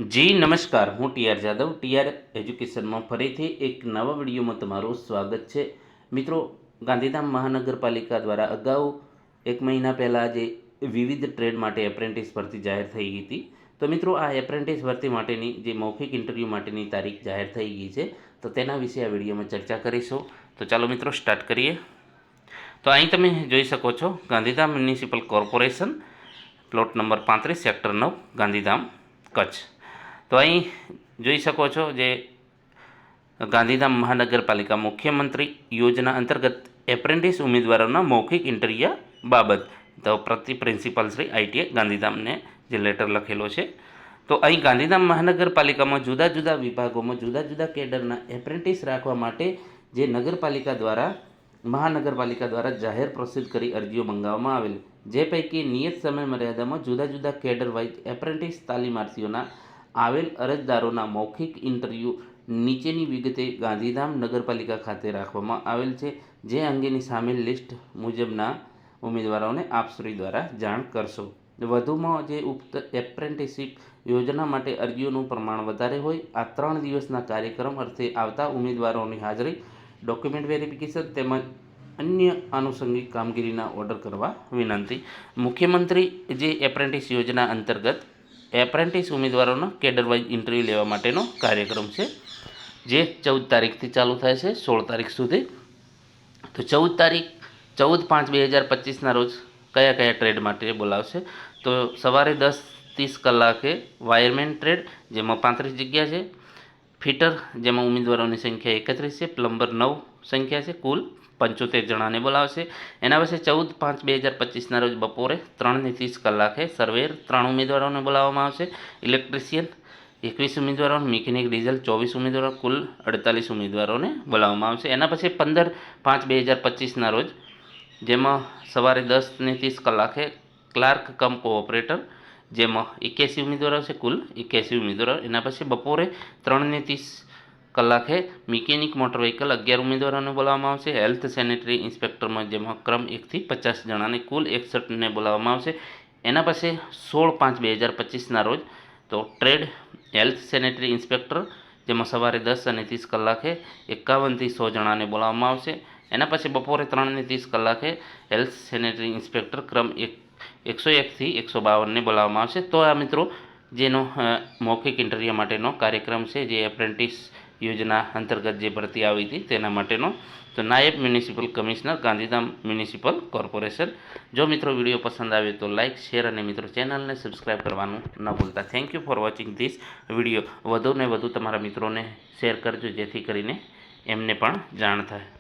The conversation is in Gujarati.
જી નમસ્કાર, હું ટીઆર જાદવ ટીઆર એજ્યુકેશનમાં ફરીથી એક નવા વિડીયોમાં તમારું સ્વાગત છે. મિત્રો, ગાંધીધામ મહાનગરપાલિકા દ્વારા અગાઉ એક મહિના પહેલાં જે વિવિધ ટ્રેડ માટે એપ્રેન્ટિસ ભરતી જાહેર થઈ ગઈ હતી. તો મિત્રો, આ એપ્રેન્ટિસ ભરતી માટેની જે મૌખિક ઇન્ટરવ્યૂ માટેની તારીખ જાહેર થઈ ગઈ છે, તો તેના વિશે આ વિડીયોમાં ચર્ચા કરીશું. તો ચાલો મિત્રો, સ્ટાર્ટ કરીએ. તો અહીં તમે જોઈ શકો છો, Gandhidham municipal corporation, plot number 35, sector 9, Gandhidham, Kutch. તો અહીં જોઈ શકો છો, જે ગાંધીધામ મહાનગરપાલિકા મુખ્યમંત્રી યોજના અંતર્ગત એપ્રેન્ટિસ ઉમેદવારોના મૌખિક ઇન્ટરવ્યૂ બાબત તો પ્રતિ પ્રિન્સિપાલ શ્રી આઈટીઆઈ ગાંધીધામને જે લેટર લખેલો છે. તો અહીં ગાંધીધામ મહાનગરપાલિકામાં જુદા જુદા વિભાગોમાં જુદા જુદા કેડરના એપ્રેન્ટિસ રાખવા માટે જે મહાનગરપાલિકા દ્વારા જાહેર પ્રસિદ્ધ કરી અરજીઓ મંગાવવામાં આવેલ, જે પૈકી નિયત સમય મર્યાદામાં જુદા જુદા કેડર વાઇઝ એપ્રેન્ટિસ તાલીમાર્થીઓના આવેલ અરજદારોના મૌખિક ઇન્ટરવ્યૂ નીચેની વિગતે ગાંધીધામ નગરપાલિકા ખાતે રાખવામાં આવેલ છે, જે અંગેની સામેલ લિસ્ટ મુજબના ઉમેદવારોને આપશ્રી દ્વારા જાણ કરશો. વધુમાં, જે ઉક્ત એપ્રેન્ટિસશીપ યોજના માટે અરજીઓનું પ્રમાણ વધારે હોય, આ 3 દિવસના કાર્યક્રમ અર્થે આવતા ઉમેદવારોની હાજરી, ડોક્યુમેન્ટ વેરિફિકેશન તેમજ અન્ય આનુષંગિક કામગીરીના ઓર્ડર કરવા વિનંતી. મુખ્યમંત્રી જે એપ્રેન્ટિસ યોજના અંતર્ગત એપ્રેન્ટિસ ઉમેદવારોના કેડર વાઇઝ ઇન્ટરવ્યૂ લેવા માટેનો કાર્યક્રમ છે, જે 14 તારીખથી ચાલુ થાય છે 16 તારીખ સુધી. તો 14/5/2025ના રોજ કયા કયા ટ્રેડ માટે બોલાવશે? તો સવારે 10:30 કલાકે વાયરમેન ટ્રેડ, જેમાં 35 જગ્યા છે. ફિટર, જેમાં ઉમેદવારોની સંખ્યા 31 છે. પ્લમ્બર 9 સંખ્યા છે. કુલ 75 જણાને બોલાવશે. એના પછી 14/5/2025ના રોજ બપોરે 3:30 કલાકે સર્વેર 3 ઉમેદવારોને બોલાવવામાં આવશે. ઇલેક્ટ્રિશિયન 21 ઉમેદવારો, મિકેનિક ડીઝલ 24 ઉમેદવારો, કુલ 48 ઉમેદવારોને બોલાવવામાં આવશે. એના પછી 15/5/2025ના રોજ, જેમાં સવારે 10:30 કલાકે ક્લાર્ક કમ કોઓપરેટર, જેમાં 81 ઉમેદવારો છે, કુલ 81 ઉમેદવારો. એના પછી બપોરે 3:30 કલાકે મિકેનિક મોટર વ્હીકલ 11 ઉમેદવારોને બોલાવવામાં આવશે. હેલ્થ સેનેટરી ઇન્સ્પેક્ટરમાં, જેમાં ક્રમ 1 થી 50 જણાને, કુલ 61ને બોલાવવામાં આવશે. એના પછી 16/5/2025ના રોજ તો ટ્રેડ હેલ્થ સેનેટરી ઇન્સ્પેક્ટર, જેમાં સવારે 10:30 કલાકે 51થી 100 જણાને બોલાવવામાં આવશે. એના પછી બપોરે 3:30 કલાકે હેલ્થ સેનેટરી ઇન્સ્પેક્ટર ક્રમ 101થી 152ને બોલાવવામાં આવશે. તો આ મિત્રો, જેનો મૌખિક ઇન્ટરવ્યૂ માટેનો કાર્યક્રમ છે, જે એપ્રેન્ટિસ યોજના અંતર્ગત જે ભરતી આવી હતી તેના માટેનો. તો નાયબ municipal commissioner, Gandhidham municipal corporation. જો મિત્રો વિડીયો પસંદ આવ્યો તો લાઇક, શેર અને મિત્રો ચેનલને સબસ્ક્રાઈબ કરવાનું ન ભૂલતા. Thank you for watching this video. વધુને વધુ તમારા મિત્રોને શેર કરજો, જેથી કરીને એમને પણ જાણ થાય.